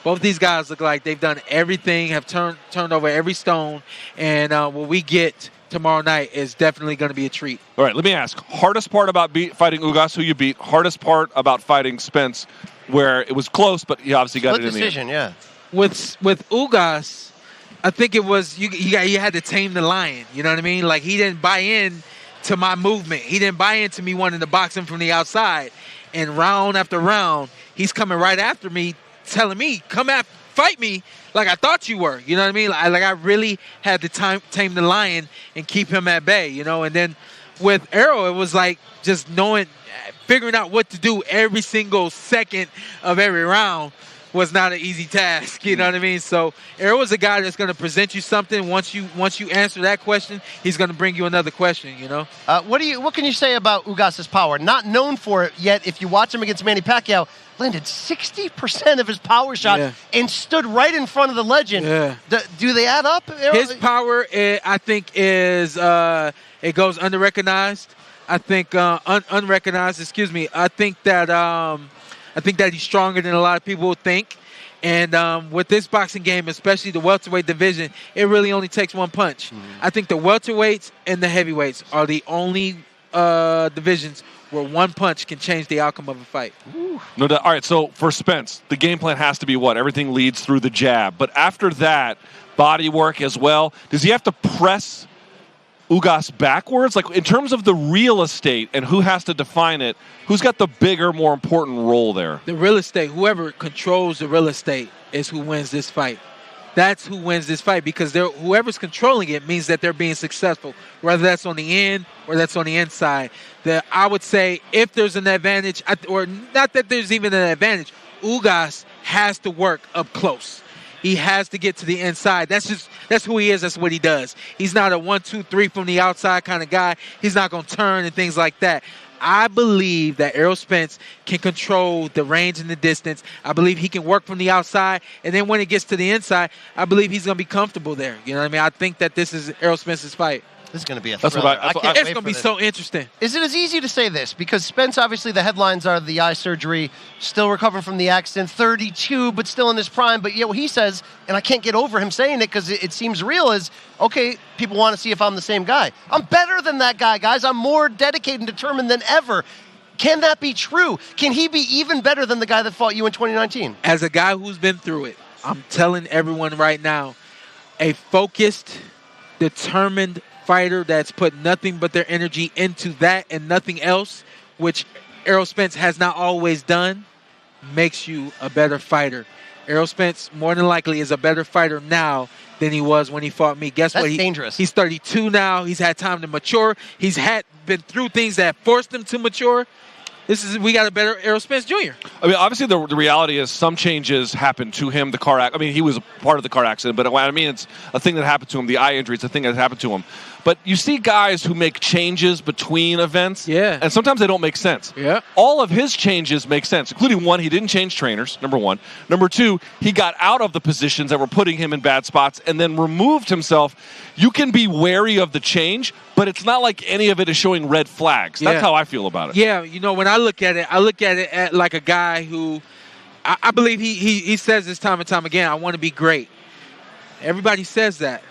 Both these guys look like they've done everything, have turned over every stone, and what we get tomorrow night is definitely going to be a treat. All right, let me ask. Hardest part about fighting Ugas, who you beat. Hardest part about fighting Spence, where it was close, but he obviously got it in decision, the end. yeah. With Ugas, I think it was you had to tame the lion. You know what I mean? Like, he didn't buy in to my movement. He didn't buy into me wanting to box him from the outside. And round after round, he's coming right after me, telling me, fight me like I thought you were. You know what I mean? Like I really had to tame the lion and keep him at bay, you know? And then with Errol, it was like just figuring out what to do every single second of every round was not an easy task, you know what I mean? So Errol is a guy that's going to present you something. Once you answer that question, he's going to bring you another question, you know? What can you say about Ugas's power? Not known for it yet. If you watch him against Manny Pacquiao, landed 60% of his power shots and stood right in front of the legend. Yeah. Do they add up? His power, I think, is it goes underrecognized. I think unrecognized. Excuse me. I think that he's stronger than a lot of people think. And with this boxing game, especially the welterweight division, it really only takes one punch. I think the welterweights and the heavyweights are the only divisions where one punch can change the outcome of a fight. No doubt. All right, so for Spence, the game plan has to be what? Everything leads through the jab. But after that, body work as well. Does he have to press Ugas backwards? Like, in terms of the real estate and who has to define it, who's got the bigger, more important role there? The real estate. Whoever controls the real estate is who wins this fight. That's who wins this fight, because whoever's controlling it means that they're being successful, whether that's on the end or that's on the inside. I would say if there's an advantage, or not that there's even an advantage, Ugas has to work up close. He has to get to the inside. That's who he is. That's what he does. He's not a 1, 2, 3 from the outside kind of guy. He's not going to turn and things like that. I believe that Errol Spence can control the range and the distance. I believe he can work from the outside. And then when it gets to the inside, I believe he's going to be comfortable there. You know what I mean? I think that this is Errol Spence's fight. This is going to be a thriller. It's going to be so interesting. Is it as easy to say this? Because Spence, obviously, the headlines are the eye surgery, still recovering from the accident, 32, but still in his prime. But yet what he says, and I can't get over him saying it because it seems real, is, okay, people want to see if I'm the same guy. I'm better than that guy, guys. I'm more dedicated and determined than ever. Can that be true? Can he be even better than the guy that fought you in 2019? As a guy who's been through it, I'm telling everyone right now, a focused, determined fighter that's put nothing but their energy into that and nothing else, which Errol Spence has not always done, makes you a better fighter. Errol Spence, more than likely, is a better fighter now than he was when he fought me. Guess what? That's dangerous. He's 32 now. He's had time to mature. He's been through things that forced him to mature. We got a better Errol Spence Jr. I mean, obviously, the reality is some changes happened to him. The car accident. I mean, he was a part of the car accident, but I mean, it's a thing that happened to him. The eye injury, it's a thing that happened to him. But you see guys who make changes between events, and sometimes they don't make sense. Yeah. All of his changes make sense, including one, he didn't change trainers, number one. Number two, he got out of the positions that were putting him in bad spots and then removed himself. You can be wary of the change, but it's not like any of it is showing red flags. That's how I feel about it. Yeah, you know, when I look at it at like a guy who, I believe he says this time and time again, I want to be great. Everybody says that.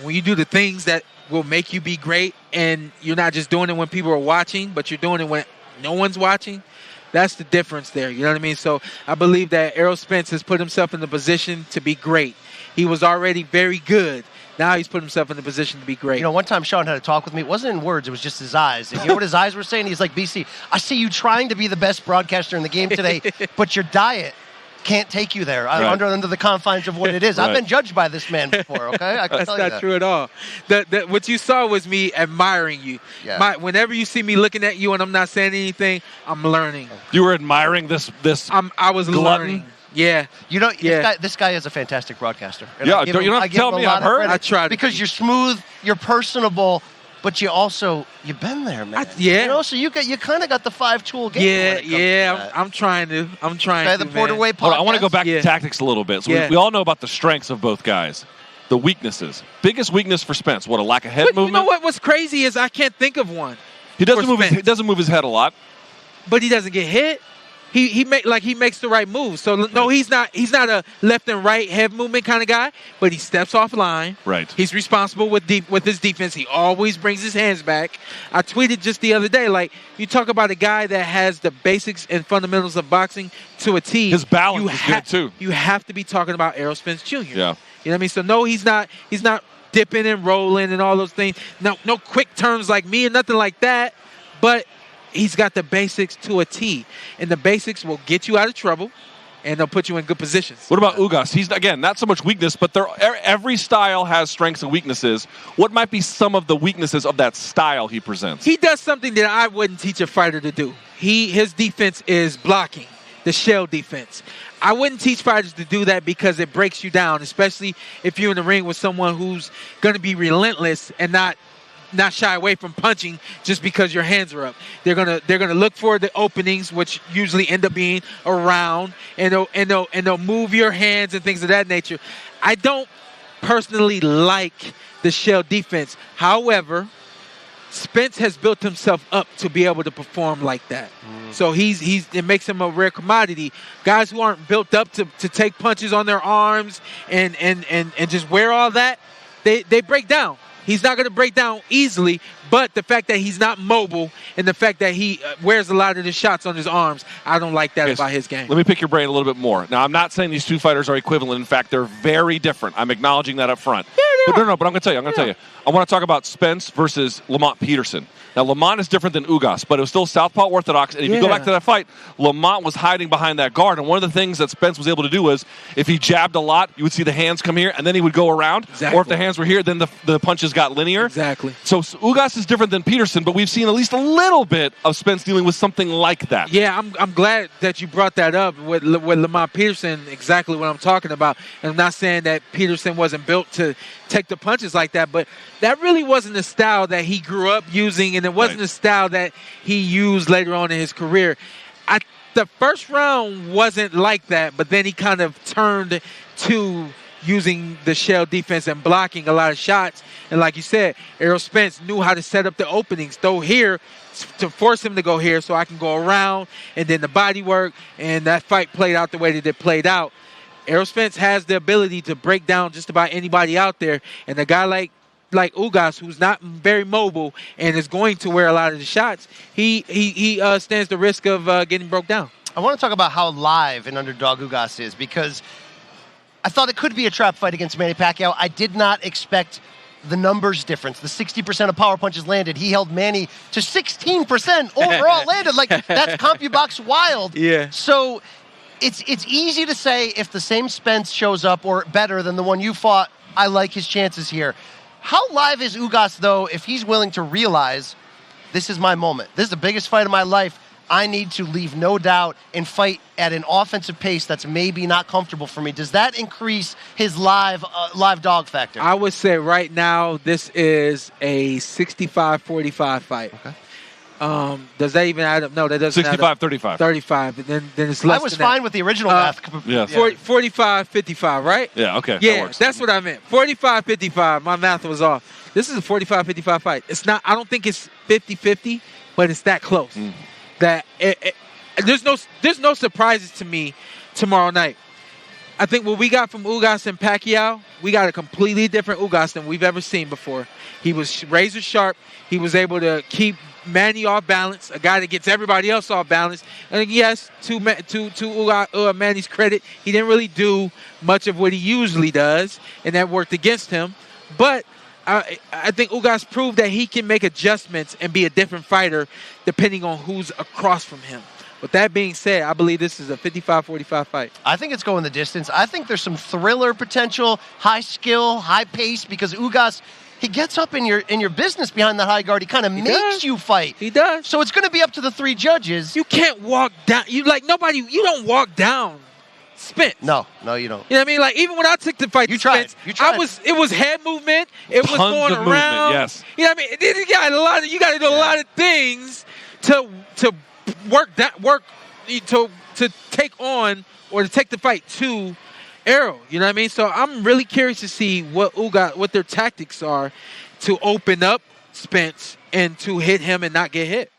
When you do the things that will make you be great, and you're not just doing it when people are watching, but you're doing it when no one's watching, that's the difference there. You know what I mean? So I believe that Errol Spence has put himself in the position to be great. He was already very good. Now he's put himself in the position to be great. You know, one time Shawn had a talk with me. It wasn't in words. It was just his eyes. And you know what his eyes were saying? He's like, BC, I see you trying to be the best broadcaster in the game today, but your diet can't take you there under the confines of what it is. I've been judged by this man before, okay? I can That's tell you not that. true at all. What you saw was me admiring you. Yeah. Whenever you see me looking at you and I'm not saying anything, I'm learning. You were admiring this I was glutton? learning. Yeah. You know, this guy is a fantastic broadcaster. And Yeah, you don't have to tell me. I've heard. I tried. Because you're smooth, you're personable, but you've been there, man. Yeah. You know, so you kind of got the 5-tool game. I'm trying to. The Porter Way podcast. Hold on, I want to go back to tactics a little bit. So we all know about the strengths of both guys. The weaknesses. Biggest weakness for Spence, what, a lack of head movement? You know what's crazy is I can't think of one. He doesn't move his head a lot. But he doesn't get hit. he makes the right move. So no, he's not a left and right head movement kind of guy, but he steps off line. Right. He's responsible with his defense. He always brings his hands back. I tweeted just the other day, like, you talk about a guy that has the basics and fundamentals of boxing to a T. His balance is good too. You have to be talking about Errol Spence Jr. Yeah. You know what I mean? So no, he's not dipping and rolling and all those things. No quick turns like me and nothing like that. But he's got the basics to a T, and the basics will get you out of trouble, and they'll put you in good positions. What about Ugas? He's, again, not so much weakness, but every style has strengths and weaknesses. What might be some of the weaknesses of that style he presents? He does something that I wouldn't teach a fighter to do. His defense is blocking, the shell defense. I wouldn't teach fighters to do that because it breaks you down, especially if you're in the ring with someone who's going to be relentless and not shy away from punching just because your hands are up. They're gonna look for the openings, which usually end up being around, and they'll move your hands and things of that nature. I don't personally like the shell defense. However, Spence has built himself up to be able to perform like that. So it makes him a rare commodity. Guys who aren't built up to take punches on their arms and just wear all that, they break down. He's not going to break down easily, but the fact that he's not mobile and the fact that he wears a lot of the shots on his arms, I don't like that about his game. Let me pick your brain a little bit more. Now, I'm not saying these two fighters are equivalent. In fact, they're very different. I'm acknowledging that up front. Yeah, but I'm going to tell you. I want to talk about Spence versus Lamont Peterson. Now, Lamont is different than Ugas, but it was still southpaw orthodox. And if you go back to that fight, Lamont was hiding behind that guard. And one of the things that Spence was able to do was, if he jabbed a lot, you would see the hands come here, and then he would go around. Exactly. Or if the hands were here, then the punches got linear. Exactly. So Ugas is different than Peterson, but we've seen at least a little bit of Spence dealing with something like that. Yeah, I'm glad that you brought that up with Lamont Peterson, exactly what I'm talking about. And I'm not saying that Peterson wasn't built to take the punches like that, but that really wasn't the style that he grew up using, and it wasn't the style that he used later on in his career. The first round wasn't like that, but then he kind of turned to using the shell defense and blocking a lot of shots. And like you said, Errol Spence knew how to set up the openings, throw here to force him to go here so I can go around, and then the body work, and that fight played out the way that it played out. Errol Spence has the ability to break down just about anybody out there, and a guy like Ugas, who's not very mobile and is going to wear a lot of the shots, he stands the risk of getting broke down. I want to talk about how live an underdog Ugas is, because I thought it could be a trap fight against Manny Pacquiao. I did not expect the numbers difference. The 60% of power punches landed. He held Manny to 16% overall landed. Like, that's CompuBox wild. Yeah. So it's easy to say if the same Spence shows up or better than the one you fought, I like his chances here. How live is Ugas, though, if he's willing to realize this is my moment? This is the biggest fight of my life. I need to leave no doubt and fight at an offensive pace that's maybe not comfortable for me. Does that increase his live dog factor? I would say right now this is a 65-45 fight. Okay. Does that even add up? No, that doesn't add up. 65-35. 35, but then it's less. I was than fine that. with the original math. Yes. 45-55, right? Yeah, okay. Yeah, that works. that's what I meant. 45-55. My math was off. This is a 45-55 fight. It's not. I don't think it's 50-50, but it's that close. That there's no surprises to me tomorrow night. I think what we got from Ugas and Pacquiao, we got a completely different Ugas than we've ever seen before. He was razor sharp. He was able to keep Manny off balance, a guy that gets everybody else off balance. And yes, to Manny's credit, he didn't really do much of what he usually does, and that worked against him. But I think Ugas proved that he can make adjustments and be a different fighter depending on who's across from him. With that being said, I believe this is a 55-45 fight. I think it's going the distance. I think there's some thriller potential, high skill, high pace, because Ugas, he gets up in your business behind that high guard. He kind of makes you fight. He does. So it's going to be up to the three judges. You can't walk down. You don't walk down Spence. No, you don't. You know what I mean? Like, even when I took the fight, You tried. It was head movement. It was Tons going of around. movement, yes. You know what I mean? You got to do a lot of things to take on or to take the fight to Errol. You know what I mean? So I'm really curious to see what their tactics are to open up Spence and to hit him and not get hit.